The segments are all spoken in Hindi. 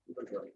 बिल्कुल।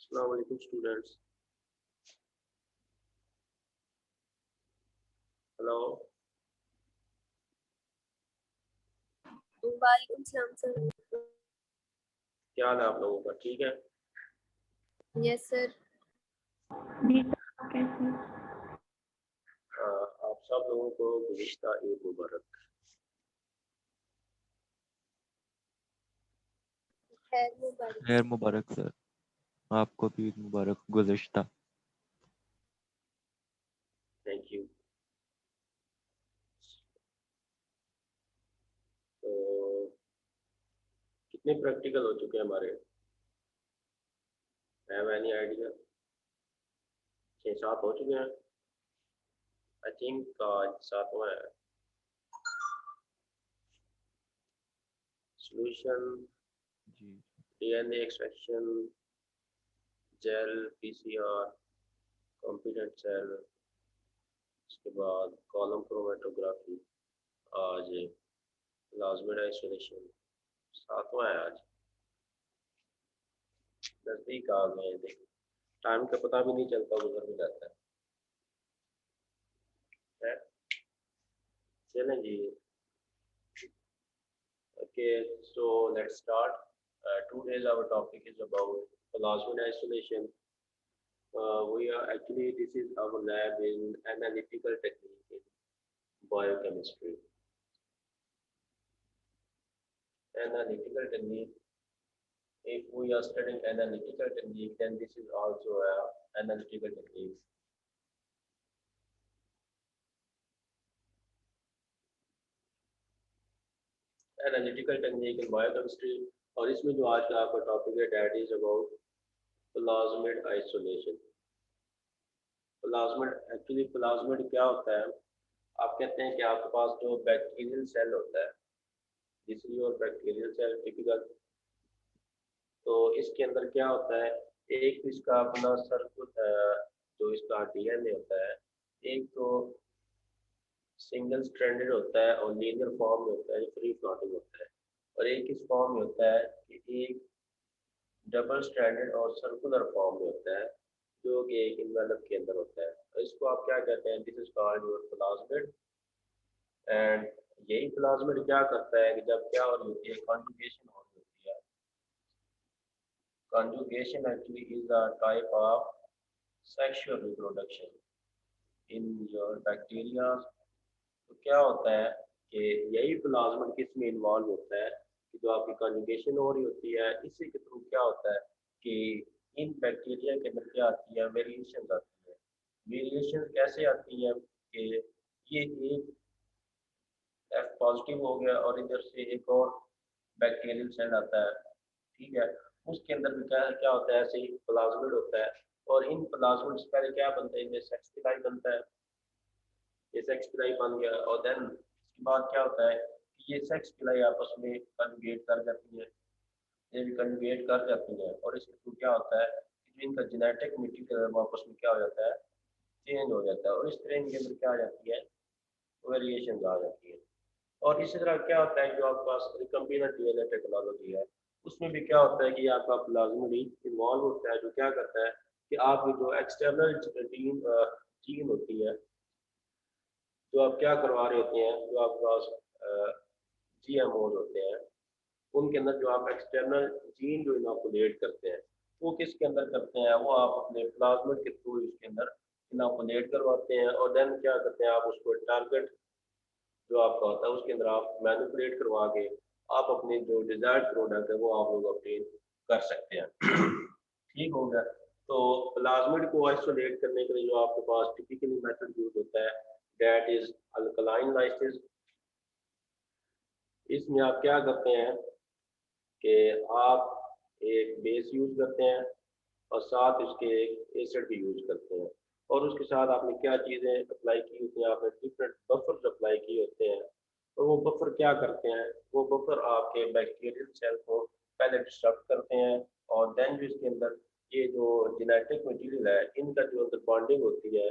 अस्सलाम वालेकुम स्टूडेंट्स। हेलो। वालेकुम सलाम सर। क्या हाल है आप लोगों का? ठीक है। Yes sir. कैसे? आप सब लोगों को गुज़िश्ता ईद मुबारक। खैर मुबारक सर, आपको भी ईद मुबारक गुज़िश्ता। Thank you. तो कितने प्रैक्टिकल हो चुके हैं हमारे? Have any idea? 6-7 हो चुके हैं। आई थिंक आज 7वां है। Solution, G DNA extraction, gel PCR, competent cell, उसके बाद कॉलम क्रोमेटोग्राफी, आज प्लाज्मिड आइसोलेशन। 7वां है आज। नज़दीक आ गए। देख, टाइम का पता भी नहीं चलता, गुजर भी जाता है। चलें जी। Okay, so let's start. Today's our topic is about plasmid isolation. This is our lab in analytical technique in biochemistry. Analytical technique. If we are studying analytical technique, then this is also a analytical technique. Analytical technique in biochemistry, और इसमें जो आज का आपका टॉपिक है that is about plasmid isolation. Plasmid क्या होता है? आप कहते हैं कि आपके पास जो बैक्टीरियल सेल होता है, this is your bacterial cell typical. तो इसके अंदर क्या होता है, एक इसका अपना सर्कुल, जो इसका डीएनए होता है, एक तो सिंगल स्ट्रैंडेड होता है और लीनियर फॉर्म में होता है, फ्री फ्लोटिंग होता है, और एक इस फॉर्म में होता है कि एक डबल स्ट्रैंडेड और सर्कुलर फॉर्म में होता है, जो कि एक इन्वेलप के अंदर होता है। तो इसको आप क्या कहते हैं? This is called your plasmid. And यही प्लाज्मिड क्या करता है कि जब क्या हो रही होती है, कॉन्जुगेशन हो रही होती है। Conjugation actually is a type of sexual reproduction in your bacteria. तो क्या होता है कि यही प्लाज्मिड किस में इन्वॉल्व होता है कि जो आपकी कॉन्जुगेशन हो रही होती है, इसी के थ्रू क्या होता है कि इन बैक्टीरिया के अंदर क्या आती है, वेरिएशन आती है। वेरिएशन कैसे आती है कि ये एक एफ पॉजिटिव हो गया और इधर से एक और बैक्टीरियल सेल आता है, ठीक है, उसके अंदर भी क्या क्या होता है, ऐसे ही प्लाज्मिड होता है। और इन प्लाज्मिड से पहले क्या बनता है, इनमें सेक्स पिलाई बनता है। ये सेक्स पिलाई बन गया और देन इसके बाद क्या होता है कि ये सेक्स पिलाई आपस में कन्जुगेट कर जाती है, ये भी कन्जुगेट कर जाती है, और इसके थ्रू क्या होता है कि जो इनका जेनेटिक मटीरियल है वो आपस में क्या हो जाता है, चेंज हो जाता है, और इस तरह इनके अंदर क्या आ जाती है, वेरिएशन आ जाती है। और इसी तरह क्या होता है जो आपके पास रिकम्बिनेंट डीएनए टेक्नोलॉजी है, उसमें भी क्या होता है कि आपका प्लाज्मिडी इन्वॉल्व होता है, जो क्या करता है कि आपकी जो एक्सटर्नल जीन जीन होती है, जो आप क्या करवा रहे होते हैं, जो आपके पास जीएमओज होते हैं, उनके अंदर जो आप एक्सटर्नल जीन जो इनोकुलेट करते हैं, वो किसके अंदर करते हैं, वो आप अपने प्लाज्मिड के थ्रू इसके अंदर इनोकुलेट करवाते हैं, और देन क्या करते हैं, आप उसको टारगेट जो आपका होता है उसके अंदर आप मैनिपुलेट करवा के आप अपने जो डिजायर्ड प्रोडक्ट है वो आप लोग ऑब्टेन कर सकते हैं। ठीक हो गया। तो प्लाज्मिड को आइसोलेट करने के लिए जो आपके पास टिपिकली मेथड यूज होता है, दैट इज अल्कलाइन लाइसिस। इसमें आप क्या करते हैं कि आप एक बेस यूज करते हैं और साथ उसके एक एसिड भी यूज करते हैं, और उसके साथ आपने क्या चीज़ें अप्लाई की होती हैं, आपने डिफरेंट बफर्स अप्लाई किए होते हैं। और वो बफर क्या करते हैं, वो बफर आपके बैक्टीरियल सेल को पहले डिस्टर्ब करते हैं, और देन जो इसके अंदर ये जो जेनेटिक मटेरियल है इनका जो अंदर बॉन्डिंग होती है,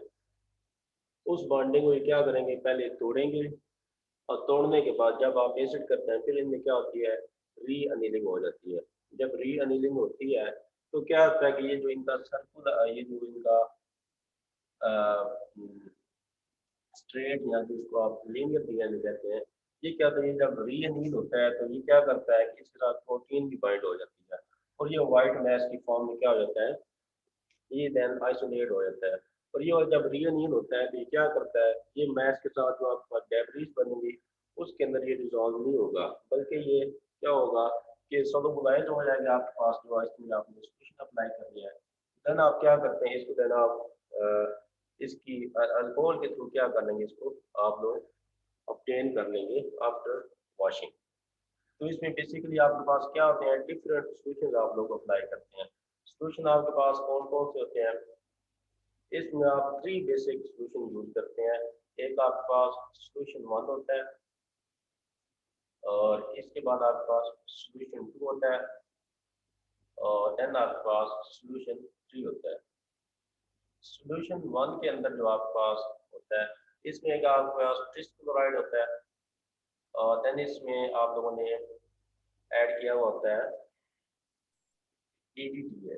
उस बॉन्डिंग को ये क्या करेंगे, पहले तोड़ेंगे, और तोड़ने के बाद जब आप एसिड करते हैं फिर इनमें क्या होती है, री अनिलिंग हो जाती है। जब री अनिलिंग होती है तो क्या होता है कि ये जो इनका सर्कुलर, ये जो इनका स्ट्रेट या जिसको आप लीनियर डीएनए कहते हैं, ये क्या होता है, ये जब री अनिल होता है तो ये क्या करता है कि इसके साथ प्रोटीन भी बाइंड हो जाती है, और ये व्हाइट मैश की फॉर्म में क्या हो जाता है, ये देन आइसोलेट हो जाता है। और ये जब रीअनील होता है तो ये क्या करता है, ये मैश के साथ जो आपके पास डेब्रिस बनेंगी उसके अंदर ये डिजॉल्व नहीं होगा, बल्कि ये क्या होगा कि सोलुबलाइज हो जाएगा आपके पास, जो इसमें आपने सॉल्यूशन अप्लाई कर लिया है। देन आप क्या करते हैं, इसको देन आप इसकी अल्कोहल के थ्रू क्या कर लेंगे, इसको आप लोग ऑब्टेन कर लेंगे आफ्टर वॉशिंग। तो इसमें बेसिकली आपके पास क्या होते हैं, डिफरेंट सॉल्यूशंस आप लोग अप्लाई करते हैं। सॉल्यूशन आपके पास कौन कौन से होते हैं, इसमें आप 3 बेसिक सॉल्यूशन यूज करते हैं। एक आपके पास सॉल्यूशन 1 होता है, और इसके बाद आपके पास सॉल्यूशन 2 होता है, और देन आपके पास सॉल्यूशन 3 होता है। सॉल्यूशन 1 के अंदर जो आपके पास होता है, इसमें एक आपके पास ट्रिस्क्लोराइड होता है, और देन इसमें आप लोगों ने ऐड किया हुआ होता है DDTA,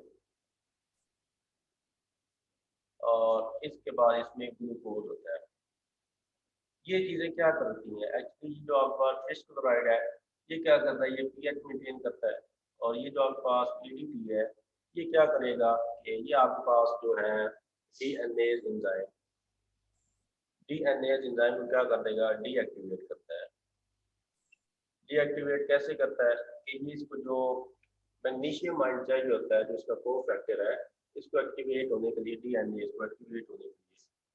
और इसके बाद इसमें ग्लूकोज होता है। ये चीज़ें क्या करती हैं, एक्चुअली जो आपका फिश क्लोराइड है ये क्या करता है, ये पीएच मेंटेन करता है, और ये जो आपके पास पीडीटी है ये क्या करेगा कि ये आपके पास जो है डीएनए एंजाइम को क्या कर देगा, डीएक्टिवेट करता है। डीएक्टिवेट कैसे करता है कि ये इसको जो मैग्नीशियम आयन चाहिए होता है, जो इसका कोफैक्टर है, इसको एक्टिवेट होने के लिए, डीएनए इसको एक्टिवेट होने के लिए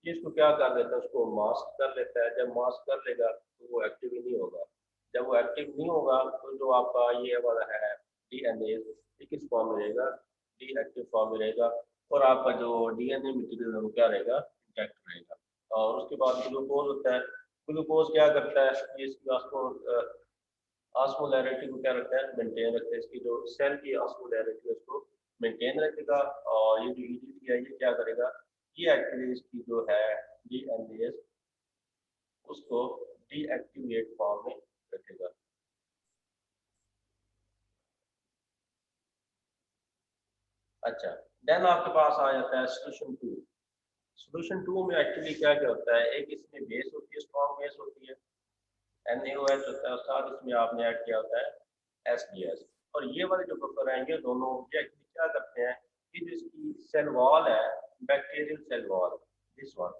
ये इसको क्या कर देता है, उसको मास्क कर लेता है। जब मास्क कर लेगा तो वो एक्टिव ही नहीं होगा। जब वो एक्टिव नहीं होगा तो जो आपका ये वाला है डीएनए, ये किस फॉर्म में रहेगा, डीएक्टिव फॉर्म में रहेगा, और आपका जो डीएनए मटेरियल है वो क्या रहेगा, इंटैक्ट रहेगा। और उसके बाद ग्लूकोज होता है। ग्लूकोज क्या करता है, ये इसकी ऑस्मोलैरिटी को क्या रखता है, मेंटेन रखता है। इसकी जो सेल की ऑस्मोलैरिटी है उसको मेंटेन रखेगा, और ये जो ईडीटी है ये क्या करेगा, ये एक्चुअली इसकी जो है डीएनए उसको डीएक्टिवेट फॉर्म में रखेगा। अच्छा, देन आपके पास आ जाता है सोल्यूशन 2। सोल्यूशन 2 में एक्चुअली क्या क्या होता है, एक इसमें बेस होती है, स्ट्रॉन्ग बेस होती है, NaOH होता है, और साथ इसमें आपने ऐड किया होता है SDS। और ये वाले जो बफर हैं ये दोनों ये एक्चुअली क्या करते हैं कि जो इसकी सेल वॉल है, bacterial cell wall, this one,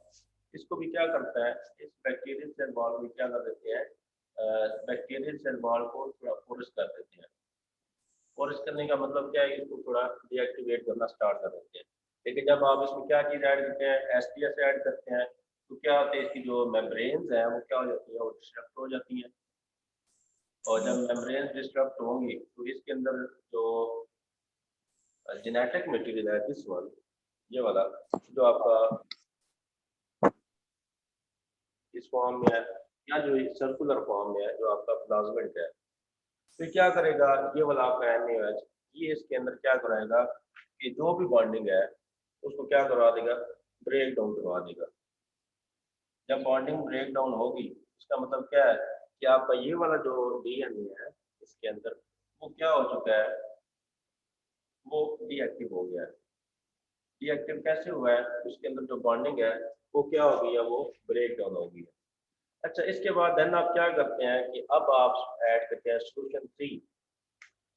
इसको भी क्या करता है, इस बैक्टीरियल सेल वॉल में क्या कर देते हैं, बैक्टीरियल सेल वॉल को थोड़ा फोर्स कर देते हैं। फोर्स करने का मतलब क्या है, इसको थोड़ा डीएक्टिवेट करना स्टार्ट कर देते हैं। लेकिन जब आप इसमें क्या चीज़ ऐड करते हैं, SDS ऐड करते हैं, तो क्या होता है, इसकी जो मेम्ब्रेन्स हैं वो क्या हो जाती है, वो डिस्ट्रक्ट हो जाती है। और जब मेम्ब्रेन डिस्टर्ब होंगी तो इसके अंदर जो जेनेटिक मटेरियल है, दिस वन, ये वाला जो आपका इस फॉर्म में है, या जो सर्कुलर फॉर्म में है जो आपका प्लाज्मिड है, तो क्या करेगा, ये वाला आपका NaOH, ये इसके अंदर क्या कराएगा कि जो भी बॉन्डिंग है उसको क्या करवा देगा, ब्रेक डाउन करवा देगा। जब बॉन्डिंग ब्रेक डाउन होगी उसका मतलब क्या है कि आपका ये वाला जो डीएनए है इसके अंदर वो क्या हो चुका है, वो डीएक्टिव हो गया है। डीएक्टिव कैसे हुआ है, उसके अंदर जो बॉन्डिंग है वो क्या हो गई है, वो ब्रेक डाउन हो गई है। अच्छा, इसके बाद देन आप क्या करते हैं कि अब आप ऐड करते हैं सोल्यूशन 3।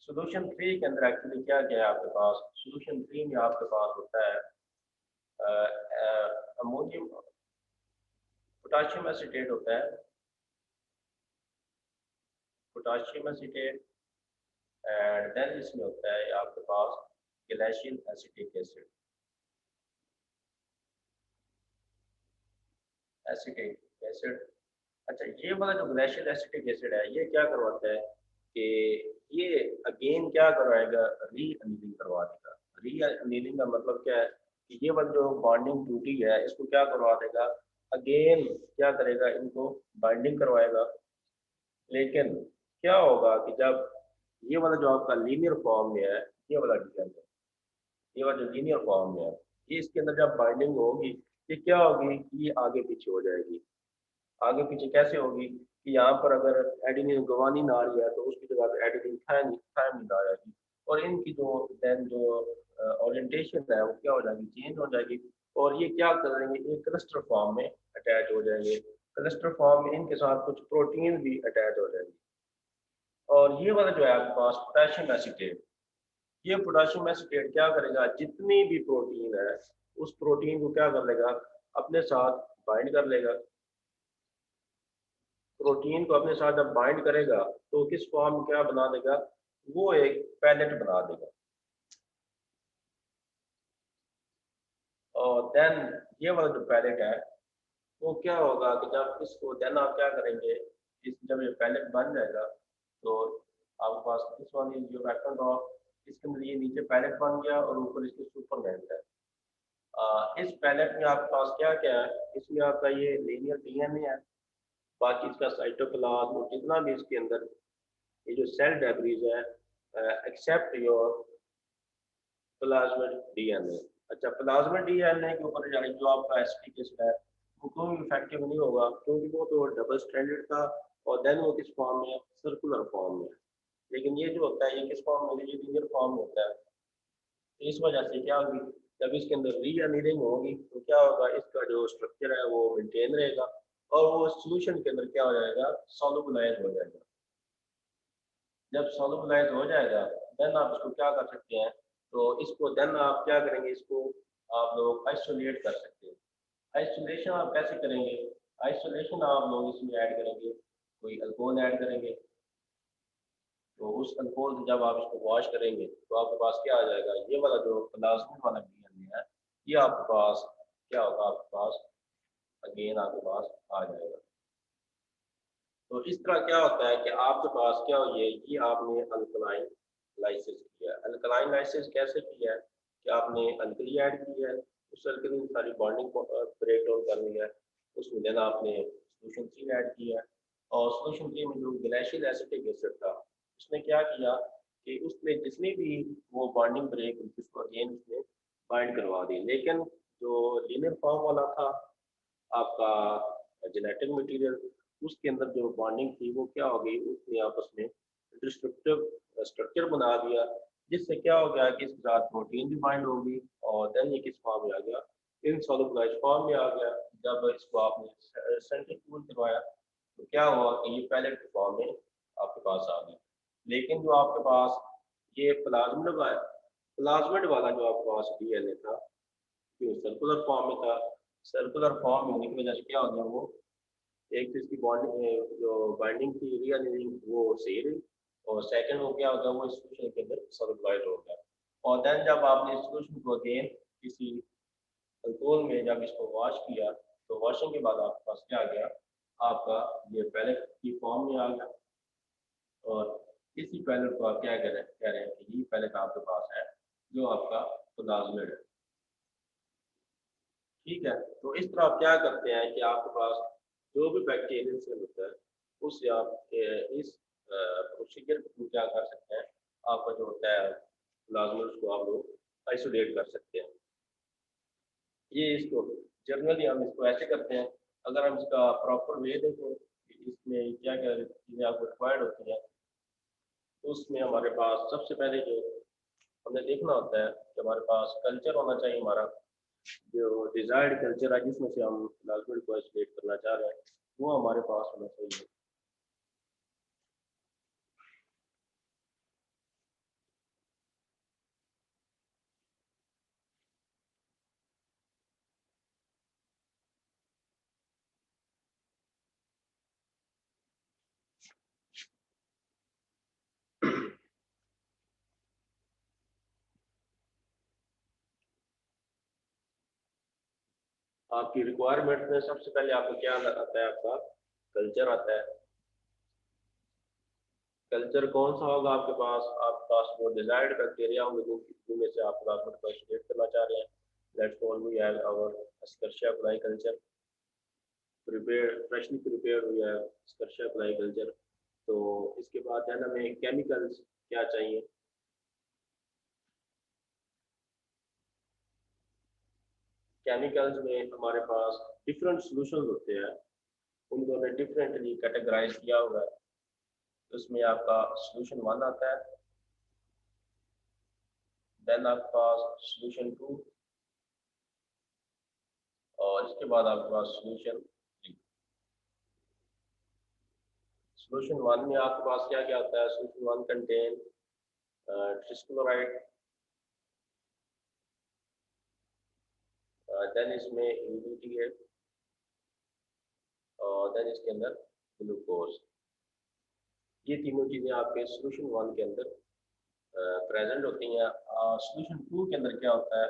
सोल्यूशन 3 के अंदर एक्चुअली क्या क्या है आपके पास, सोल्यूशन 3 में आपके पास होता है अमोनियम पोटाशियम एसीटेट होता है, पोटाशियम एसीटेट, एंड देन इसमें होता है आपके पास glacial acetic acid, acetic acid. अच्छा, ये वाला जो ग्लेशियल एसिटिक एसिड है ये क्या करवाता है कि ये अगेन क्या करवाएगा, री अनिलिंग करवा देगा। री अनिलिंग का मतलब क्या है कि ये वाला जो बॉन्डिंग टूटी है इसको क्या करवा देगा, अगेन क्या करेगा, इनको बाइंडिंग करवाएगा। लेकिन क्या होगा कि जब ये वाला जो आपका लीनियर फॉर्म में है, ये वाला डीएनए, ये वाला जो लीनियर फॉर्म में है, ये इसके अंदर जब बाइंडिंग होगी ये क्या होगी, ये आगे पीछे हो जाएगी। आगे पीछे कैसे होगी कि यहाँ पर अगर एडेनिन गुवानिन आ रही है तो उसकी जगह पे एडेनिन थायमिन आ जाएगी, और इनकी जो देन जो ओरिएंटेशन है वो क्या हो जाएगी, चेंज हो जाएगी। और ये क्या करेंगे, एक क्लस्टर फॉर्म में अटैच हो जाएंगे। क्लस्टर फॉर्म में इनके साथ कुछ प्रोटीन भी अटैच हो जाएंगे। और ये वाला जो है आपके पास पोटेशियम एसीटेट, ये पोटेशियम एसीटेट क्या करेगा, जितनी भी प्रोटीन है उस प्रोटीन को क्या कर लेगा, अपने साथ बाइंड कर लेगा। प्रोटीन को अपने साथ जब बाइंड करेगा तो किस फॉर्म में क्या बना देगा, वो एक पैलेट बना देगा। और देन ये वाला जो पैलेट है वो क्या होगा कि जब इसको देन आप क्या करेंगे, इस जब ये पैलेट बन जाएगा तो आपके पास this one is your vector drop, इसके अंदर ये नीचे पैलेट बन गया और ऊपर इसके सुपर लेंथ है। इस पैलेट में आपके पास क्या क्या है, इसमें आपका ये लीनियर डीएनए है, बाकी इसका साइटोप्लाज्म और जितना भी इसके अंदर ये जो सेल डेब्रीज है, एक्सेप्ट योर प्लाज्मिड डीएनए। अच्छा, प्लाज्मिड डीएनए के ऊपर जो आपका एसिटिक एसिड है वो कोई इफेक्टिव नहीं होगा, क्योंकि वो तो डबल स्ट्रैंडेड था और देन वो किस फॉर्म में, सर्कुलर फॉर्म में। लेकिन ये जो होता है ये किस फॉर्म में, ये लीनियर फॉर्म में होता है। तो इस वजह से क्या होगी, जब इसके अंदर री अनिलिंग होगी तो क्या होगा, इसका जो स्ट्रक्चर है वो मेंटेन रहेगा और वो सोल्यूशन के अंदर क्या हो जाएगा, सॉल्युबलाइज हो जाएगा। जब सॉल्युबलाइज हो जाएगा देन आप इसको क्या कर सकते हैं, तो इसको देन आप क्या करेंगे, इसको आप लोग आइसोलेट कर सकते हैं। आइसोलेशन आप कैसे करेंगे, आइसोलेशन आप लोग इसमें ऐड करेंगे, कोई अल्कोहल ऐड करेंगे। तो उस अल्कोहल से जब आप इसको वॉश करेंगे तो आपके पास क्या आ जाएगा, ये वाला जो प्लाज्मिड वाला डीएनए है ये आपके पास क्या होगा, आपके पास अगेन आपके पास आ जाएगा। तो इस तरह क्या होता है कि आपके पास क्या हो, ये आपने अल्कलाइन लाइसिस किया है। अल्कलाइन लाइसिस कैसे किया है कि आपने अल्कली ऐड की है, उस अल्कली की सारी बॉन्डिंग को ब्रेक डाउन कर लिया है, उसमें देना आपने सोल्यूशन 3 ऐड किया है। और सोल्यूशन 3 में जो ग्लेशियल एसिटिक एसिड था उसने क्या किया कि उसने जितनी भी वो बॉन्डिंग ब्रेक उसको अगेन उसने बाइंड करवा दी। लेकिन जो लीनियर फॉर्म वाला था आपका जेनेटिक मटेरियल, उसके अंदर जो बॉन्डिंग थी वो क्या हो गई, उसने आपस में डिस्ट्रक्टिव स्ट्रक्चर बना दिया, जिससे क्या हो गया कि इसके साथ प्रोटीन भी बाइंड होगी और देन ये किस फॉर्म में आ गया, इनसॉल्युबलाइज्ड फॉर्म में आ गया। जब इसको आपने सेंट्रीफ्यूज करवाया तो क्या हुआ कि ये पहले फॉर्म में आपके पास आ गया। लेकिन जो आपके पास ये प्लाज्मिड वाला जो आपके पास डीएनए था जो सर्कुलर फॉर्म में था, सर्कुलर फॉर्म में होने की वजह से क्या हो गया, वो एक तो इसकी बॉन्डिंग जो बाइंडिंग थी रीअलाइनिंग वो सही रही, और सेकंड वो क्या होगा, वो इंस्टीट्यूशन के अंदर सॉल्युबलाइज हो गया। और देन जब आपने इंस्टीट्यूशन को अगेन किसी अल्कोहल में जब इसको वॉश किया तो वॉशिंग के बाद आपके पास क्या आ गया, आपका ये पैलेट की फॉर्म में आ गया। और इसी पैलेट को आप क्या कह रहे हैं कि ये पैलेट आपके पास है जो आपका प्लाज्मिड है। ठीक है, तो इस तरह आप क्या करते हैं कि आपके पास जो भी बैक्टीरियल सेल होता है उससे आप इस प्रोसीजर के थ्रू क्या कर सकते हैं, आपका जो होता है प्लाज्मिड को आप लोग आइसोलेट कर सकते हैं। ये इसको जनरली हम इसको ऐसे करते हैं, अगर हम इसका प्रॉपर वे देखें इसमें क्या क्या चीज़ें आपको रिक्वायर्ड होती हैं, तो उसमें हमारे पास सबसे पहले जो हमने देखना होता है कि हमारे पास कल्चर होना चाहिए, हमारा जो डिजायर्ड कल्चर है जिसमें से हम प्लाज्मिड को आइसोलेट करना चाह रहे हैं, वो हमारे पास होना चाहिए। आपकी रिक्वायरमेंट में सबसे पहले आपको क्या आता है, आपका कल्चर आता है। कल्चर कौन सा होगा आपके पास वो डिजायर्ड बैक्टीरिया होंगे जिनमें से आप प्लाज्मिड को आइसोलेट करना चाह रहे हैं। Let's suppose we have our Escherichia coli culture freshly prepared हुआ है एस्कर्शिया कोलाई कल्चर। तो इसके बाद है हमें केमिकल्स क्या चाहिए। केमिकल्स में हमारे पास डिफरेंट सॉल्यूशंस होते हैं, उनको हमने डिफरेंटली कैटेगराइज किया हुआ है। उसमें आपका सॉल्यूशन 1 आता है, देन आपके पास सॉल्यूशन 2, और इसके बाद आपके पास सॉल्यूशन 3। सॉल्यूशन 1 में आपके पास क्या क्या आता है। सॉल्यूशन 1 कंटेन ट्रिस्क्लोराइड, देन इसमें ह्यूमिडिटी है, और देन इसके अंदर ग्लूकोज। ये तीनों चीज़ें आपके सॉल्यूशन 1 के अंदर प्रेजेंट होती हैं। सॉल्यूशन 2 के अंदर क्या होता है,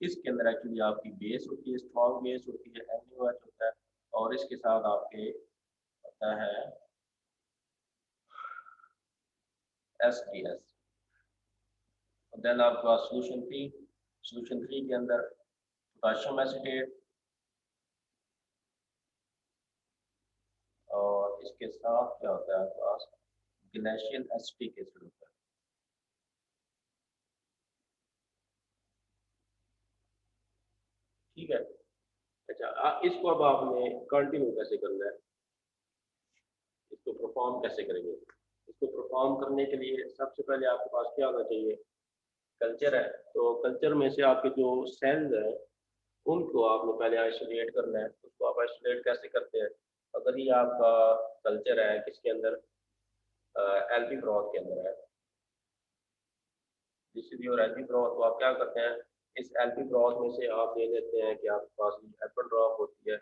इसके अंदर एक्चुअली आपकी बेस होती है, स्ट्रॉन्ग बेस होती है, NaOH होता है, और इसके साथ आपके होता है SDS। देन आपका सॉल्यूशन 3 के अंदर पोटाशियम एसीटेट, और इसके साथ क्या होता है आपके पास ग्लेशियल एसिटिक एसिड होता है। ठीक है। अच्छा, इसको अब आपने कंटिन्यू कैसे करना है, इसको परफॉर्म कैसे करेंगे। इसको परफॉर्म करने के लिए सबसे पहले आपके पास क्या होना चाहिए, कल्चर है। तो कल्चर में से आपके जो सेल्स हैं उनको आपने पहले आइसोलेट करना है। उसको आप आइसोलेट कैसे करते हैं, अगर ये आपका कल्चर है किसके अंदर, एल्पी ब्रॉथ के अंदर है, जिससे और एल्पी ब्रॉथ, तो आप क्या करते हैं, इस एल्पी ब्रॉथ में से आप ले लेते हैं कि आपके पास एप्पल ड्रॉप होती है,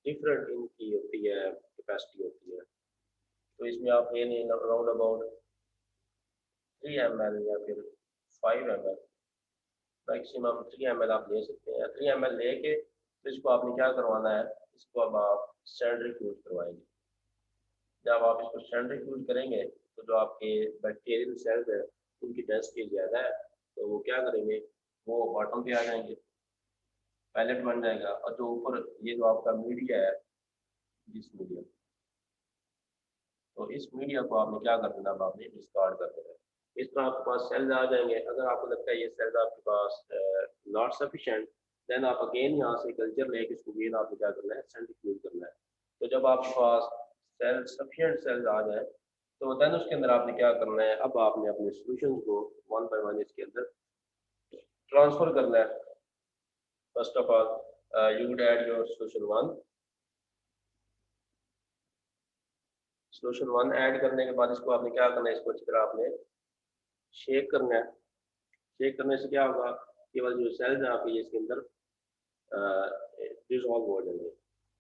डिफरेंट इनकी होती है कैपेसिटी होती है। तो इसमें आप ले लें अराउंड अबाउट 3 ml या फिर 5 ml, मैक्सिमम 3 ml आप ले सकते हैं। 3 ml लेके तो इसको आपने क्या करवाना है, इसको अब आप सेंट्रीफ्यूज करवाएंगे। जब आप इसको सेंट्रीफ्यूज करेंगे तो जो आपके बैक्टीरियल सेल्स है उनकी डेंसिटी ज़्यादा है, तो वो क्या करेंगे, वो बॉटम पे आ जाएंगे, पैलेट बन जाएगा, और जो ऊपर ये जो आपका मीडिया है, जिस मीडिया, तो इस मीडिया को आपने क्या कर देना, आपने डिस्कार्ड कर देना है। इस तरह आपके पास सेल्स आ जाएंगे। अगर आपको लगता है ये सेल्स आपके पास नॉट सफिशिएंट, देन आप अगेन यहाँ से कल्चर लेके इसको अगेन आपने क्या करना है, सेंट्रीफ्यूज करना है। तो जब आपके पास सेल्स सफिशिएंट सेल्स आ जाए तो देन उसके अंदर आपने क्या करना है, अब आपने अपने सॉल्यूशंस को 1 बाय 1 इसके अंदर ट्रांसफर करना है। First of all you would add your solution 1 add करने के बाद इसको आपने क्या करना है, इसको अच्छी तरह आपने शेक करना है। शेक करने से क्या होगा, केवल जो सेल्स हैं आपके इसके अंदर डिजॉल्व हो जाएंगे।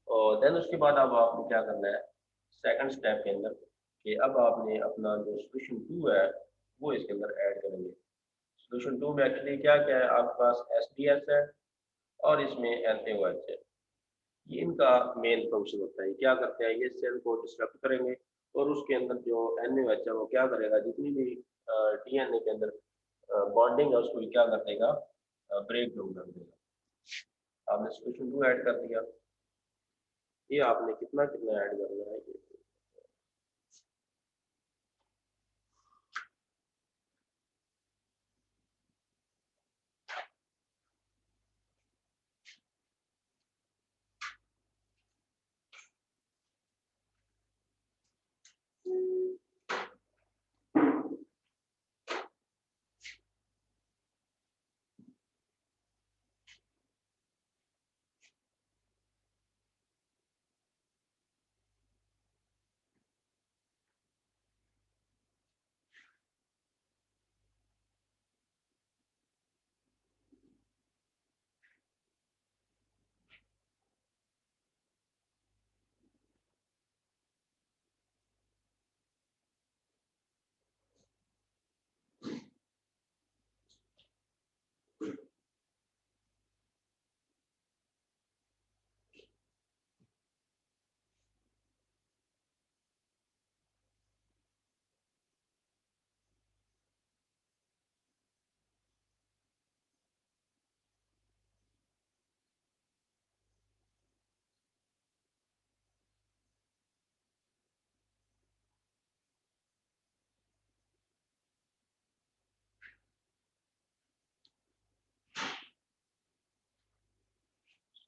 और देन उसके बाद अब आपने क्या करना है सेकंड स्टेप के अंदर, कि अब आपने अपना जो सॉल्यूशन 2 है वो इसके अंदर ऐड करेंगे। सॉल्यूशन 2 में एक्चुअली क्या क्या है, आपके पास SDS है और इसमें NaOH है। ये इनका मेन फंक्शन होता है। क्या करते हैं, ये सेल को डिस्टर्ब करेंगे और उसके अंदर जो NaOH है वो क्या करेगा, जितनी भी DNA के अंदर बॉन्डिंग है उसको क्या कर देगा, ब्रेक डाउन कर देगा। आपने सॉल्यूशन 2 ऐड कर दिया, ये आपने कितना कितना ऐड करना है,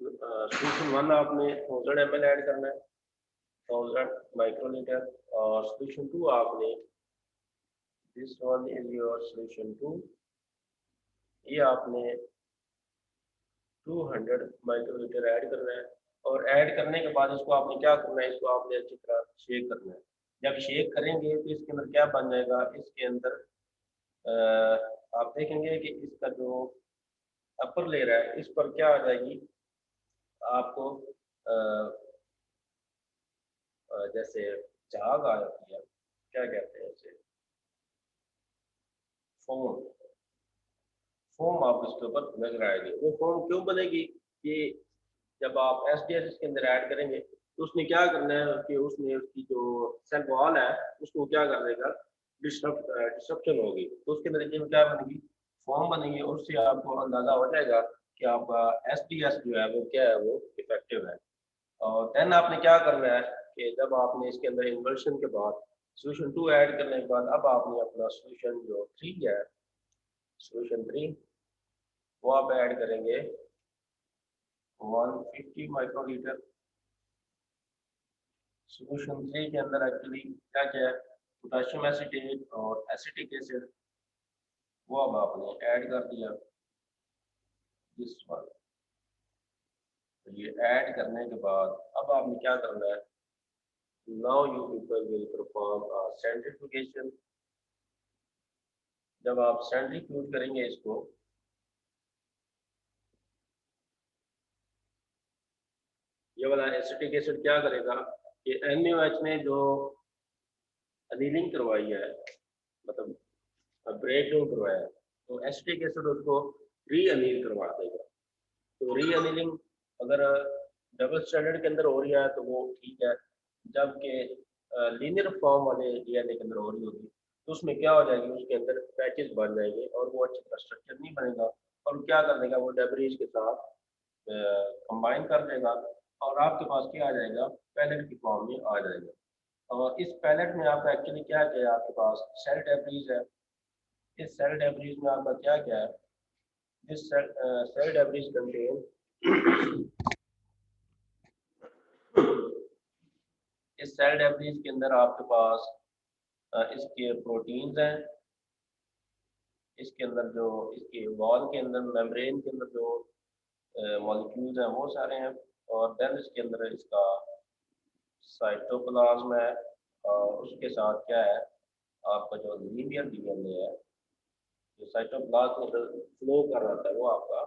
सोल्यूशन 1 आपने 1000 ml ऐड करना है, 1000 माइक्रोलीटर। और सोल्यूशन 2 आपने, this one is your solution 2, ये आपने 200 माइक्रोलीटर ऐड करना है। और ऐड करने के बाद इसको आपने क्या करना है, इसको आपने अच्छी तरह शेक करना है। जब शेक करेंगे तो इसके अंदर क्या बन जाएगा, इसके अंदर आप देखेंगे कि इसका जो अपर लेयर है इस पर क्या आ जाएगी आपको, जैसे झाग आ जाती है, क्या कहते हैं इसे, फोम। फोम आप इसके ऊपर नजर आएगी। वो फोम क्यों बनेगी कि जब आप एसडीएस के अंदर ऐड करेंगे तो उसने क्या करना है कि उसने उसकी जो सेल वॉल है उसको क्या कर देगा, डिस्ट्रप्शन होगी। तो उसके नतीजे में क्या बनेगी, फॉर्म बनेगी। और उससे आपको अंदाजा हो जाएगा कि आपका एसडीएस जो है वो क्या है, वो इफेक्टिव है। और देन आपने क्या करना है कि जब आपने इसके अंदर इन्वर्शन के बाद सोल्यूशन 2 ऐड करने के बाद अब आपने अपना सोल्यूशन जो 3 है, सोल्यूशन 3 वो आप ऐड करेंगे 150 माइक्रोलीटर। सोल्यूशन 3 के अंदर एक्चुअली क्या क्या है, पोटेशियम एसीटेट और एसिटिक एसिड, वो अब आपने ऐड कर दिया, दिस वन। तो ये ऐड करने के बाद अब आपने क्या करना है, now you people will perform centrifugation. जब आप सेंट्रीफ्यूज करेंगे इसको, ये वाला एसिटिक एसिड क्या करेगा कि NaOH ने जो अनीलिंग करवाई है, मतलब ब्रेक डाउन करवाया है, तो एसिटिक एसिड उसको री अनील करवा देगा। तो री अनीलिंग अगर डबल स्टैंडर्ड के अंदर हो रही है तो वो ठीक है, जबकि लीनियर फॉर्म वाले डीएनए के अंदर हो रही होगी तो उसमें क्या हो जाएगी, उसके अंदर पैचेस बन जाएंगे और वो अच्छी तरह स्ट्रक्चर नहीं बनेगा। और क्या कर देगा, वो डेब्रीज के साथ कंबाइन कर देगा और आपके पास क्या आ जाएगा, पैलेट की फॉर्म में आ जाएगा। और इस पैलेट में आपका एक्चुअली क्या क्या है, आपके पास सेल डेब्रीज है। इस सेल डेब्रीज में आपका क्या क्या है, दिस सेल डेब्रीज कंटेन इस सेल डेब्रीज के अंदर आपके पास इसके प्रोटीन्स हैं, इसके अंदर जो इसके वॉल के अंदर मेम्ब्रेन के अंदर जो मॉलिक्यूल्स हैं वो सारे हैं। और देन इसके अंदर इसका साइटोप्लाज्म है और उसके साथ क्या है, आपका जो लीनियर डीएनए है, जो साइटोप्लाज्म में फ्लो कर रहा था वो आपका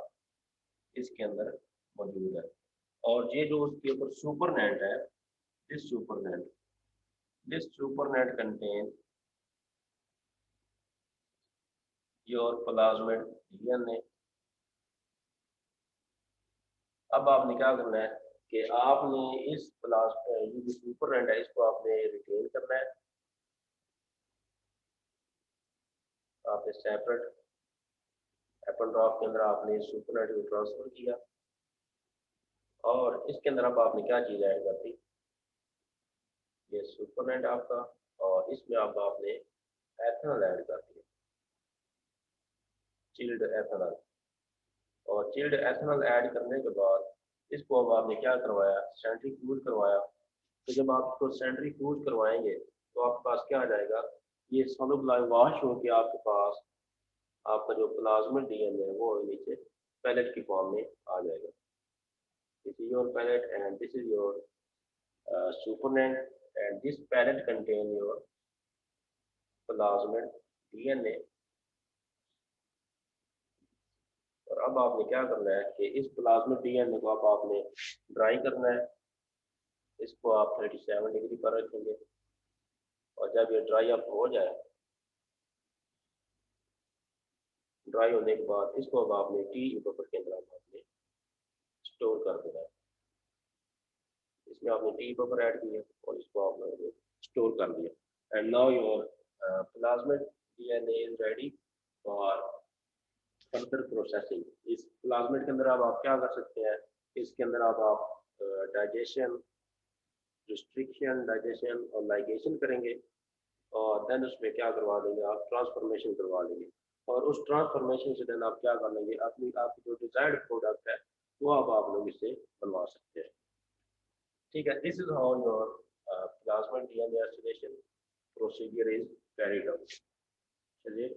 इसके अंदर मौजूद है। और ये जो उसके ऊपर सुपरनेट है, this supernet contain your plasmid DNA. अब आपने क्या करना है कि आपने इस ये जो सुपरनेट है इसको आपने रिटेन करना है। आपने सेपरेट एप्पल ड्रॉप के अंदर आपने सुपरनेट को ट्रांसफर किया और इसके अंदर अब आपने क्या चीज़ ऐड कर दी, ये सुपरनेट आपका, और इसमें अब आपने एथेनॉल ऐड कर दिया, चिल्ड एथेनॉल। और चिल्ड एथेनॉल ऐड करने के बाद इसको अब आपने क्या करवाया, सेंट्रीफ्यूज करवाया। तो जब आप इसको सेंट्रीफ्यूज करवाएंगे तो आपके पास क्या आ जाएगा, ये सोलुबलाइज वॉश हो के आपके पास आपका जो प्लाज्मिड डीएनए है वो नीचे पैलेट की फॉर्म में आ जाएगा। This is your pellet and this is your supernet, and this pellet contain your plasmid DNA। और अब आपने क्या करना है कि इस प्लाज्मिड डीएनए को अब आपने ड्राई करना है। इसको आप 37 डिग्री पर रखेंगे और जब ये ड्राई अप हो जाए, ड्राई होने के बाद इसको अब आपने टी पेपर के अंदर आपने स्टोर कर देना है। इसमें आपने टी पेपर ऐड किया और इसको आपने स्टोर कर दिया। And now your plasmid DNA is ready for further processing. इस प्लाज्मिड के अंदर अब आप क्या कर सकते हैं, इसके अंदर अब आप डाइजेशन, रिस्ट्रिक्शन, डाइजेशन और लाइगेशन करेंगे और देन उसमें क्या करवा देंगे, आप ट्रांसफॉर्मेशन करवा लेंगे। और उस ट्रांसफॉर्मेशन से देन आप क्या कर लेंगे, अपनी आपकी जो डिजायर्ड प्रोडक्ट है वो अब आप लोग इसे बनवा सकते हैं। ठीक है, this is how your plasma DNA isolation procedure is carried out. चलिए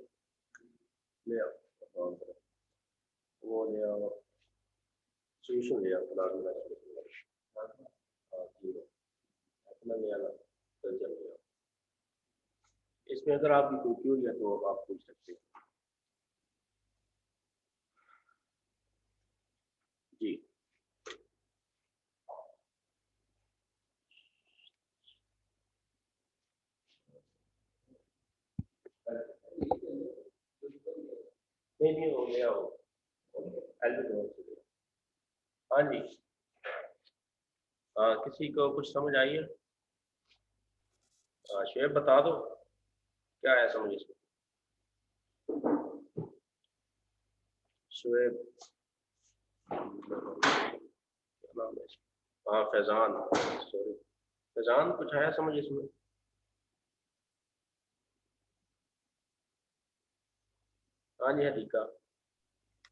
ले आओ, वो ले आओ, सॉल्यूशन ले आओ प्लाज्मा आइसोलेशन अपना ले आना, कल्चर ले आओ। इसमें अगर आपकी कोई क्यूरी है तो आप पूछ सकते हैं। जी नहीं नहीं, हो गया हो, एल्बिडोल से ले आओ। हाँ जी, किसी को कुछ समझ आई है? शेब बता दो क्या है समझ इसमें। शुएब, क्या नाम है इसका? हाँ फैजान, सॉरी फैजान, कुछ आया समझ इसमें? हाँ जी हदीका।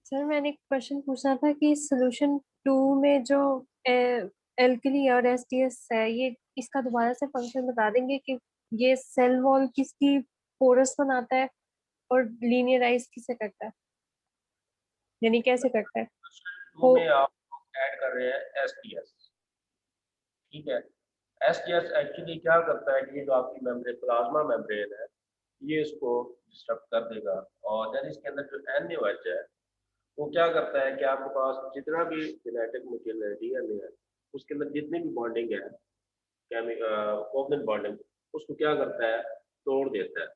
सर मैंने एक क्वेश्चन पूछना था कि सोल्यूशन 2 में जो एल्कली और एसटीएस है, ये इसका दोबारा से फंक्शन बता देंगे कि ये सेल वॉल किसकी पोरस बनाता है और लीनियराइज किसे करता है, यानी कैसे करता है टू वो। में आप ऐड कर रहे हैं एस टी एस। ठीक है, एस टी एस एक्चुअली क्या करता है कि ये जो आपकी मेम्ब्रेन, प्लाज्मा मेम्ब्रेन है, ये इसको डिस्टर्ब कर देगा। और देन इसके अंदर जो एन है वो क्या करता है कि आपके पास जितना भी जेनेटिक मटेरियल है, डीएनए है, उसके अंदर जितनी भी बॉन्डिंग है, कोवलेंट बॉन्डिंग, उसको क्या करता है, तोड़ देता है।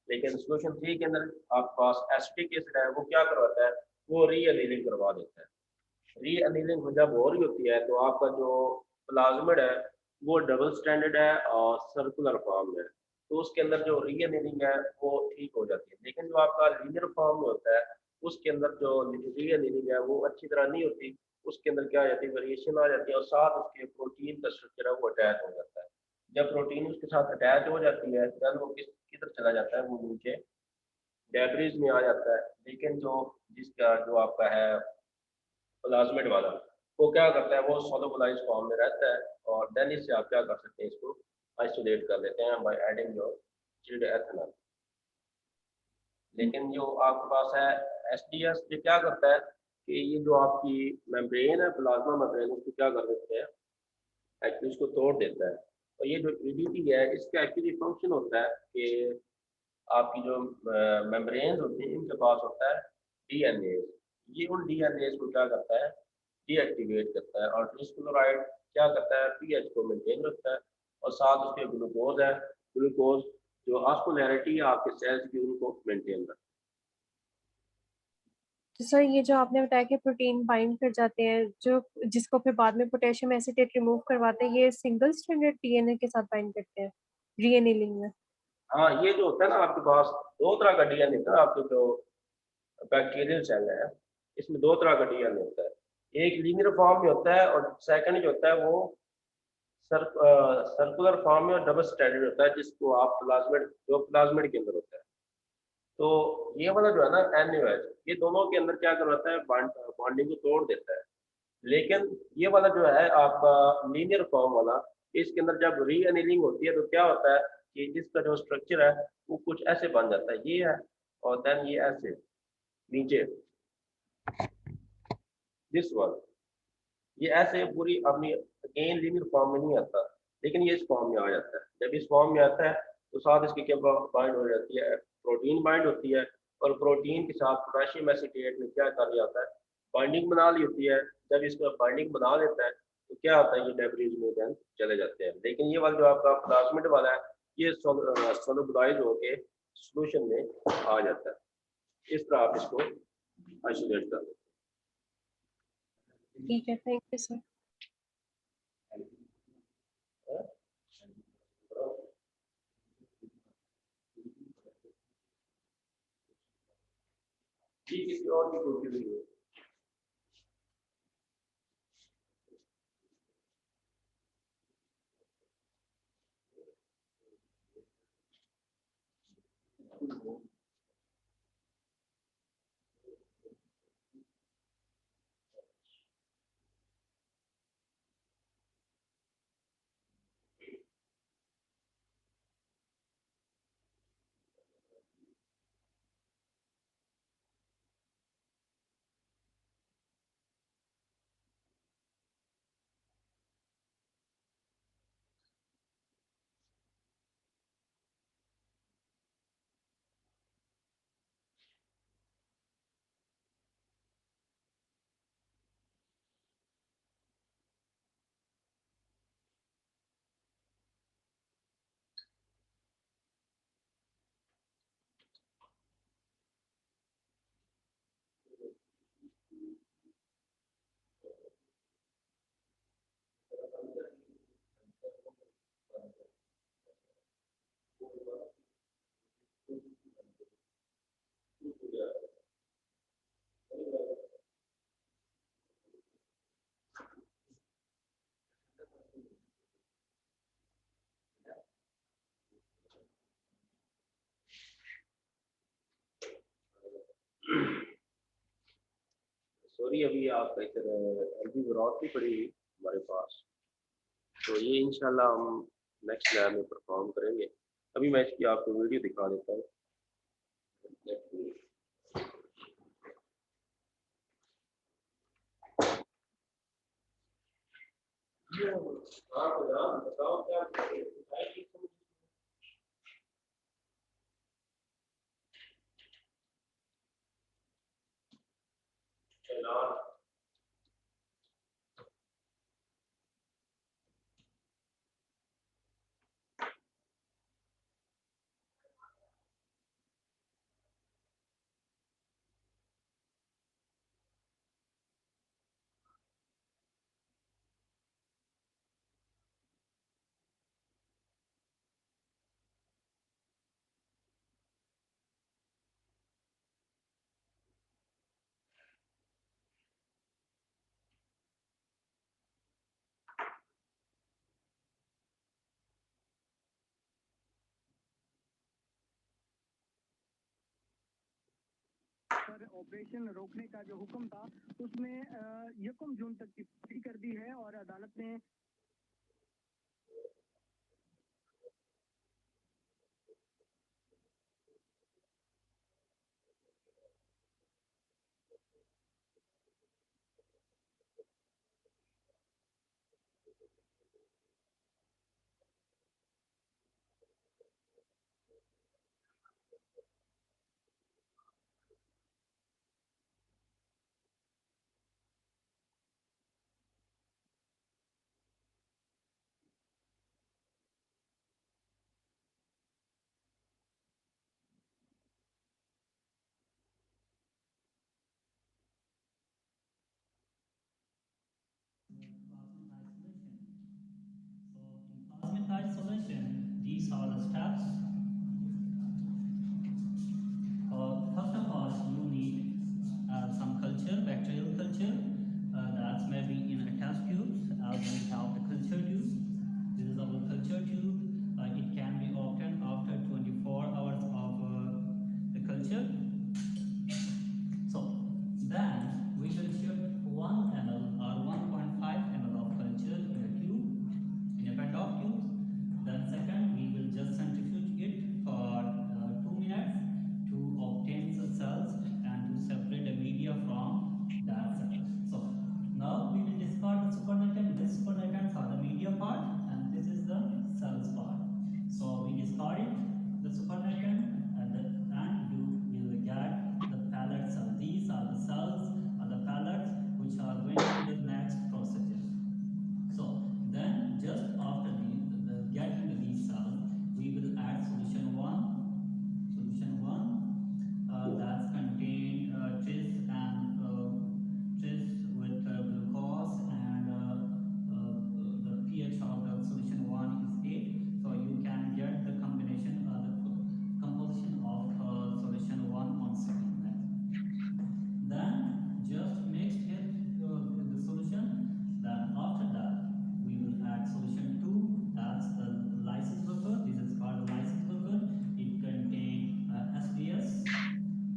लेकिन सोल्यूशन 3 के अंदर आपके पास एसिटिक एसिड है, वो क्या करवाता है, वो री एनीलिंग करवा देता है। री एनीलिंग जब हो रही होती है तो आपका जो प्लाज्मिड है वो डबल स्टैंडर्ड है और सर्कुलर फॉर्म है, तो उसके अंदर जो री एनीलिंग है वो ठीक हो जाती है। लेकिन जो आपका लीनियर फॉर्म में होता है उसके अंदर जो री एनीलिंग है वो अच्छी तरह नहीं होती, उसके अंदर क्या आ जाती है, वेरिएशन आ जाती है और साथ उसके प्रोटीन का स्ट्रक्चर है वो अटैच हो जाता है। जब प्रोटीन उसके साथ अटैच हो जाती है देन वो किधर चला जाता है, वो नीचे डेब्रिज में आ जाता है। लेकिन जो जिसका जो आपका है प्लाज्मिड वाला, वो क्या करता है, वो सोलोबलाइज फॉर्म में रहता है और देन इससे आप क्या कर सकते हैं, इसको आइसोलेट कर लेते हैं by adding your chilled ethanol. लेकिन जो आपके पास है एस डी एस, ये क्या करता है कि ये जो आपकी मेम्ब्रेन है, प्लाज्मा मेम्ब्रेन, उसको क्या कर देते हैं, एक्चुअली इसको तोड़ देता है। और ये जो ईडीटी है इसका एक्चुअली फंक्शन होता है कि आपकी जो मेम्ब्रेन होती है इनके पास होता है डीएनए, ये उन डीएनए को क्या करता है, डीएक्टिवेट करता है। और ट्रिस्क्लोराइड क्या करता है, पीएच को मेंटेन रखता है और साथ उसके ग्लूकोज है, ग्लूकोज जो ऑस्मोलैरिटी है आपके सेल्स की उनको मेंटेन रखता तो सर ये जो आपने बताया कि प्रोटीन बाइंड कर जाते हैं, जो जिसको फिर बाद में पोटेशियम एसीटेट रिमूव करवाते हैं, ये सिंगल स्ट्रैंडेड डीएनए के साथ बाइंड करते हैं रीएनीलिंग में। है। हाँ, ये जो होता है ना आपके पास दो तरह का डीएनए होता है, आपके जो बैक्टीरियल सेल है इसमें दो तरह का डीएनए होता है, एक लीनियर फॉर्म में होता है और सेकंड जो होता है वो सर्कुलर फॉर्म में और डबल स्टैंडर्ड होता है, जिसको आप प्लाज्मिड, जो प्लाज्मिड के अंदर होता है। तो ये वाला जो है ना एनएच, ये दोनों के अंदर क्या करवाता है, बॉन्डिंग को तोड़ देता है। लेकिन ये वाला जो है आपका लीनियर फॉर्म वाला, इसके अंदर जब री एनिलिंग होती है तो क्या होता है कि इसका जो स्ट्रक्चर है वो कुछ ऐसे बन जाता है, ये है और देन ये ऐसे नीचे दिस वन, ये ऐसे पूरी अपनी अगेन लीनियर फॉर्म में नहीं आता, लेकिन ये इस फॉर्म में आ जाता है। जब इस फॉर्म में आता है तो साथ इसकी क्या बाइंड हो जाती है, प्रोटीन बाइंड होती है और प्रोटीन के साथ पोटेशियम एसीटेट में क्या कर लिया होता है, बाइंडिंग बना ली होती है। जब इसका बाइंडिंग बना लेता है तो क्या होता है, ये डेब्रिज में देन चले जाते हैं। लेकिन ये वाला जो आपका प्लाज्मिड वाला है ये सोलुबलाइज होके सॉल्यूशन में आ जाता है। इस तरह आप इसको आइसोलेट कर लेते ठीक है, थैंक यू सर। हैं। ठीक, किसी और की कोई नहीं है। अभी अभी आप इधर एलबी बरौत भी पड़ी हुई हमारे पास, तो ये इंशाल्लाह हम नेक्स्ट लैब में परफॉर्म करेंगे। अभी मैं इसकी आपको वीडियो दिखा देता हूँ। आप बताओ क्या चला। पर ऑपरेशन रोकने का जो हुक्म था उसमें 1 जून तक की छुट्टी कर दी है और अदालत ने plasmid solution, these are the steps. First of all, you need some culture, bacterial culture, that's maybe in a test tube, as we have the culture tube. This is our culture tube. It can be obtained after 24 hours of the culture. So then we will shift 1 ml or 1.5 ml of culture in a tube, in a bed of tubes. Then second, we will just centrifuge it for 2 minutes to obtain the cells and to separate the media from that cell. So now we will discard the supernatant. This supernatants are the media part and this is the cells part. So we discard it, the supernatant, and you will get the pellet cell. These are the cells or the pellets which are going to the next procedure. So then just after getting to these cells, we will add solution 1. Solution 1 that's contain tris and tris with glucose and the pH of the solution 1 is 8. So you can get the combination the composition of solution 1 on second. Then just mix it in the solution. Then after that we will add solution 2, that's the lysis buffer. This is called the lysis buffer. It contains SDS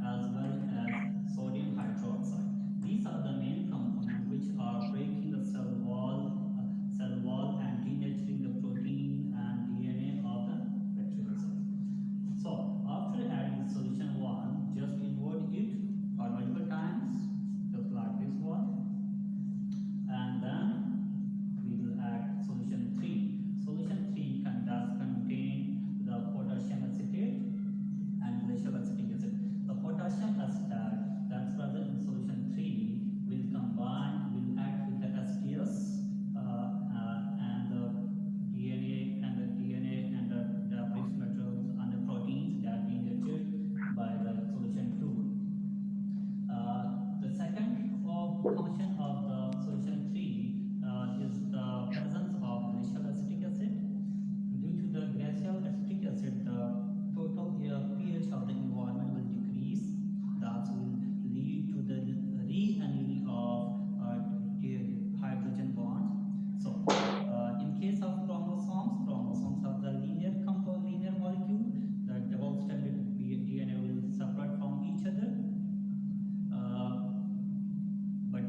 as well as sodium hydroxide. These are the main components which are breaking the cell wall and denaturing the protein and DNA of the bacterial cells. So after adding solution 1, just invert it for multiple times, just like this one, and then we will add solution 3. Solution 3 does contain the potassium acetate and glacial acetic acid. The potassium acetate that's present in solution 3 will act with the SDS and the DNA and the base materials and the proteins that are denatured by the solution 2. The second function of the solution 3 is the presence of glacial acetic acid. Due to the glacial acetic acid, the total pH of the environment will decrease. That will lead to the re-annealing of hydrogen bonds. So, in case of chromosomes are the linear molecule. The double-stranded DNA will separate from each other. But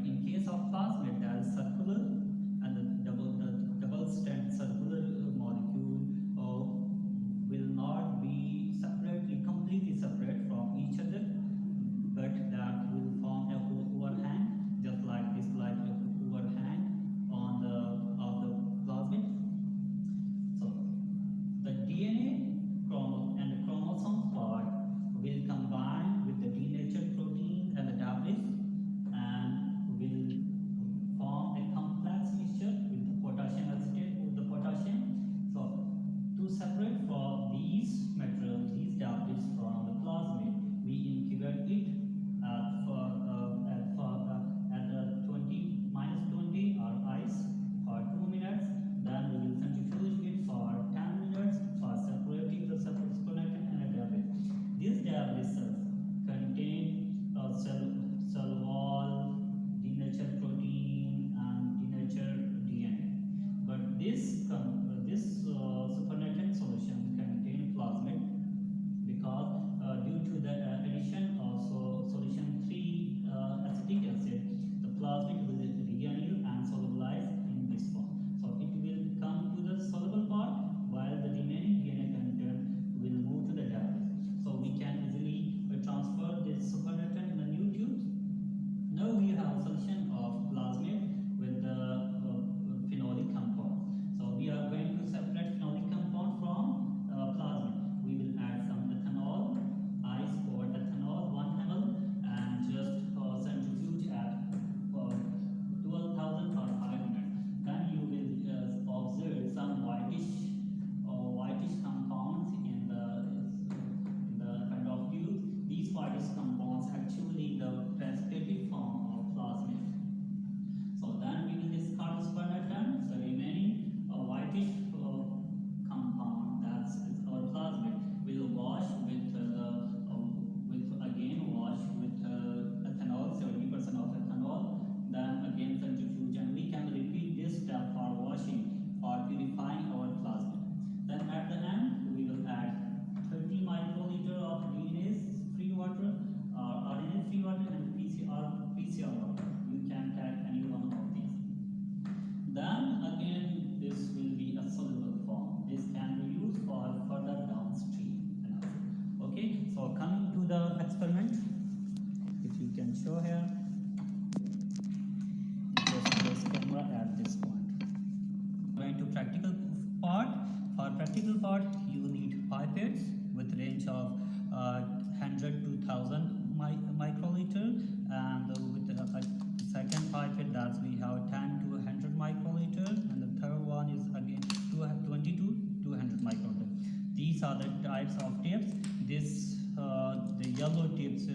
types of tips. This the yellow tips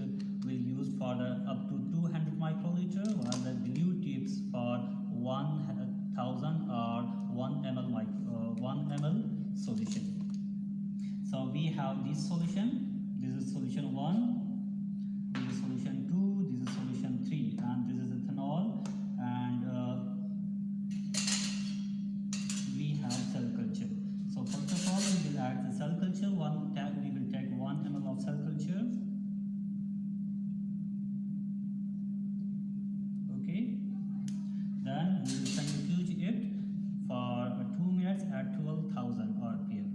will use for the up to 200 microliter, while the blue tips for 1000 or 1 ml solution. So we have this solution. This is solution 1. This is solution 2. This is solution 3, and this is ethanol. And we have cell culture. So first of all, we will add the cell culture. We will take 1 ml of cell culture. Okay. Then we will centrifuge it for 2 minutes at 12,000 RPM.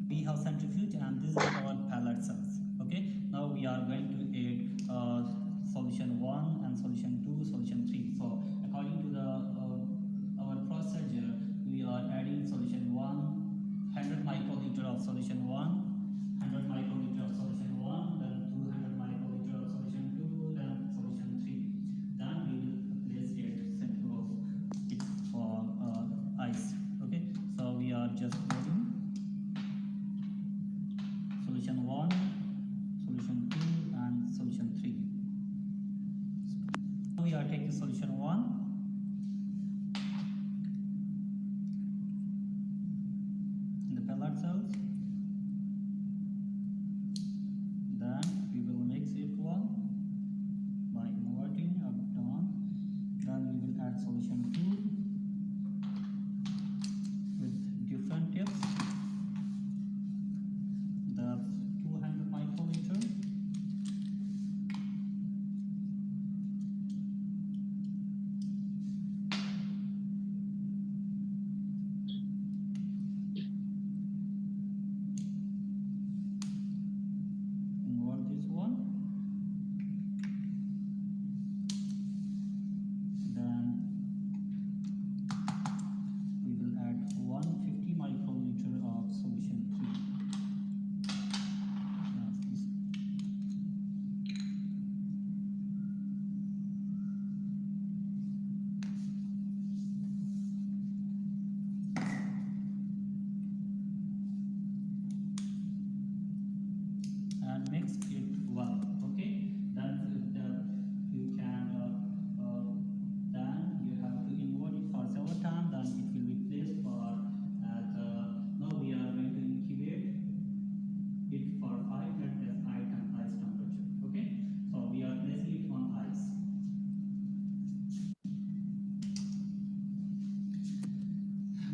We have centrifuge, and this is our pellet cells. Okay. Now we are going to add solution 1 and solution 2, solution 3. So according to the our procedure, we are adding solution 1, 100 microliter of solution 1, 100 microliter of solution 1, then 200 microliter of solution 2, then solution 3. Then we will place it for ice. Okay. So we are just adding solution 1, solution 2, and solution 3. We are taking solution 1. In the pellet cells. Then we will mix it one by inverting up down. Then we will add solution 2 with different tips. That's 200 microliter. Invert this one. Then we will add 150 microliter of solution 3. That's this. And mix it well. Okay. Then you can then you have to invert it for several times. Then it will be placed for at now we are going to incubate it for 5 minutes at ice temperature. Okay. So we are placing it on ice.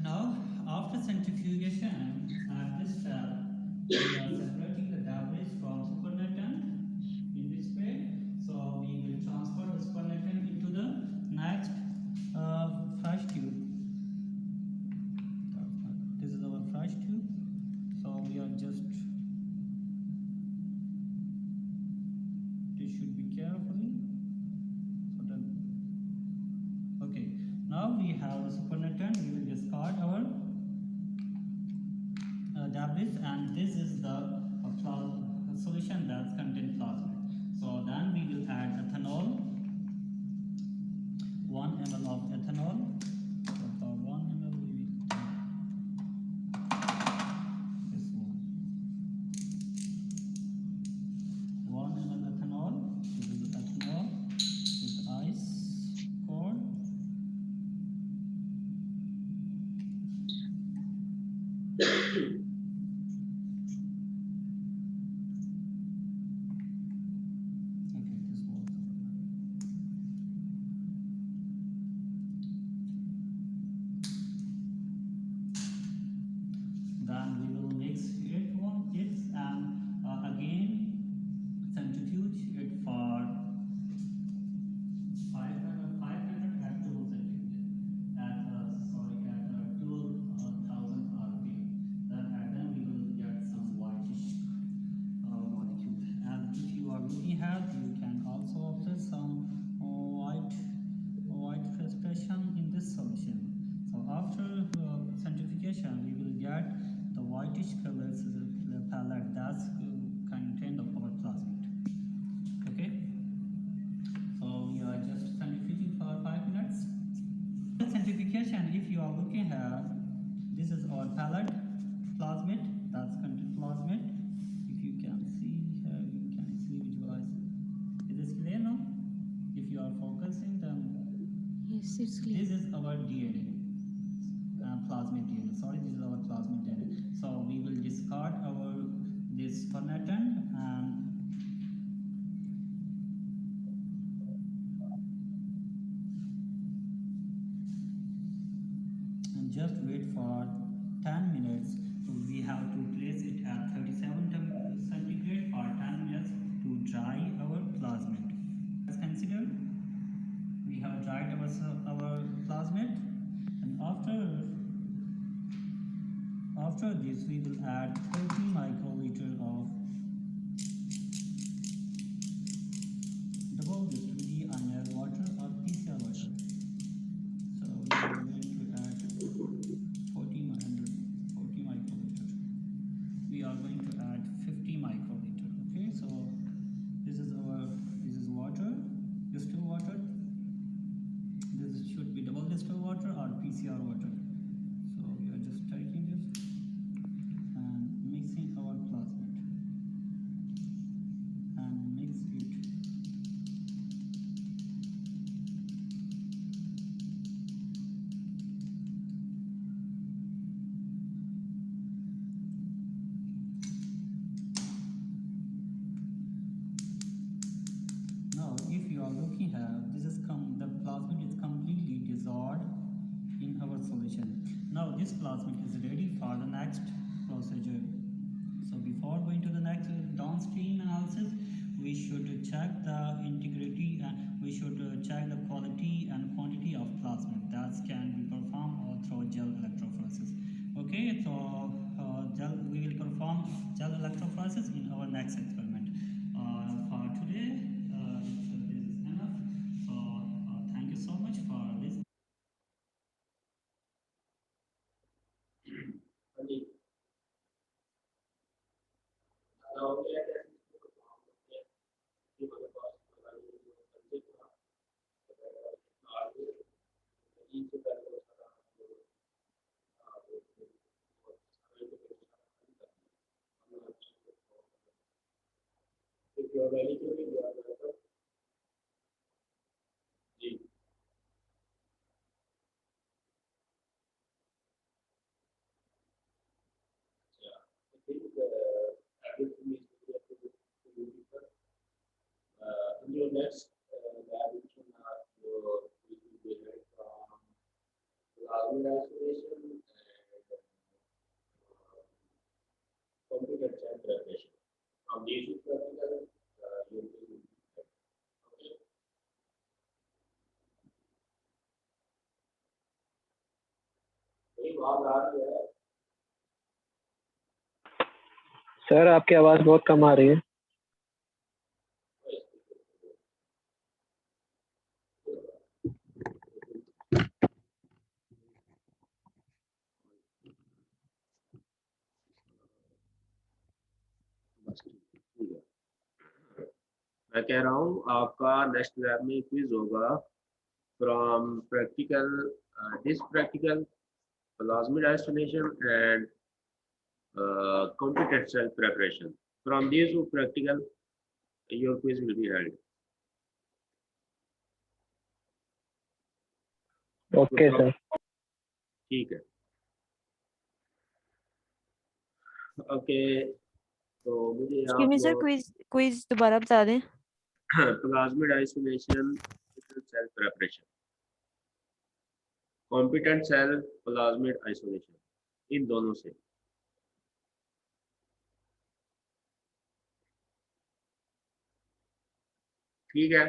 Now after centrifugation, at this step we are separating the debris from supernatant in this way. So we will transfer the supernatant into the next fresh tube. This is our fresh tube. So we are just, this should be carefully. So then, okay. Now we have the supernatant. We will discard our debris, and this is the solution that contains plasmid. So then we will add ethanol, 1 ml of ethanol. So for 1 ml we will this one 1 ml ethanol. This is ethanol with ice core. Okay, this was. Then we will mix it and again centrifuge it for 500 at 2 centigrade at 12,000 RPM. Then we will get some whitish molecule. And if you are looking at, you can also observe some white precipitation in this solution. So after centrifugation, we will get the whitish colors, the pellet that's contained of our plasmid. Okay. So we are just centrifuging for 5 minutes. The centrifugation, if you are looking at, this is our pellet this we will add 30 microliter of double distilled deionized water or PCR water. So we are going to add 40 microliter. We are going to add 50 microliter. Okay, so this is water, distilled water. This should be double distilled water or PCR water. So we are just taking this and mixing our plasmid and mix it. Now, if you are looking at the plasmid is completely dissolved in our solution. Now, this plasmid is ready for the next procedure. So, before going to the next downstream analysis, we should check the integrity and we should check the quality and quantity of plasmid that can be performed through gel electrophoresis. Okay, so we will perform gel electrophoresis in our next experiment. For today, this is enough. So thank you so much for listening. हाँ जी ज़्यादा हो गया क्या कि हमारे पास कंसेप्ट था आगे इसी से पहले वो सारा if you are ready to be जी अच्छा I think everything is clear to you people. In your next lab you can have your we will be heard from plasmid isolation and computer cell preparation. From these two practical you will be heard. Okay. मेरी आवाज आ रही है सर आपकी आवाज़ बहुत कम आ रही है। मैं कह रहा हूँ आपका नेक्स्ट लैब में क्विज होगा from practical this practical plasmid isolation and computed cell preparation. From these two practical your quiz will be held. Okay sir. ठीक है ओके तो मुझे Excuse me, sir. आप Quiz दोबारा बता दें. plasmid isolation cell preparation competent cell plasmid isolation इन दोनों से ठीक है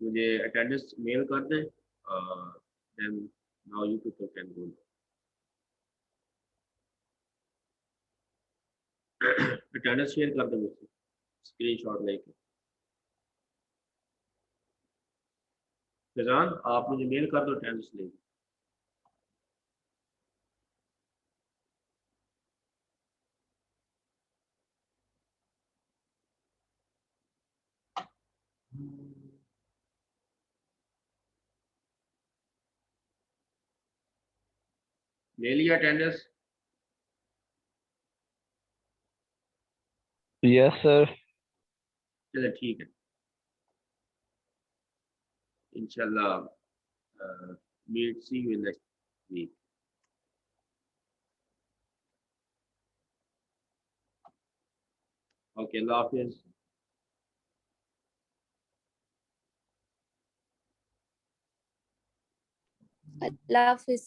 मुझे अटेंडेंस मेल कर दें then now you people can go attendance share कर दें मुझसे स्क्रीनशॉट लेके फैजान आप मुझे मेल कर दो अटेंडेंस लेके ले लिया अटेंडेंस यस सर। चलो ठीक है इंशाल्लाह meet see you next week okay अल्लाह हाफिज़ अल्लाह हाफिज़।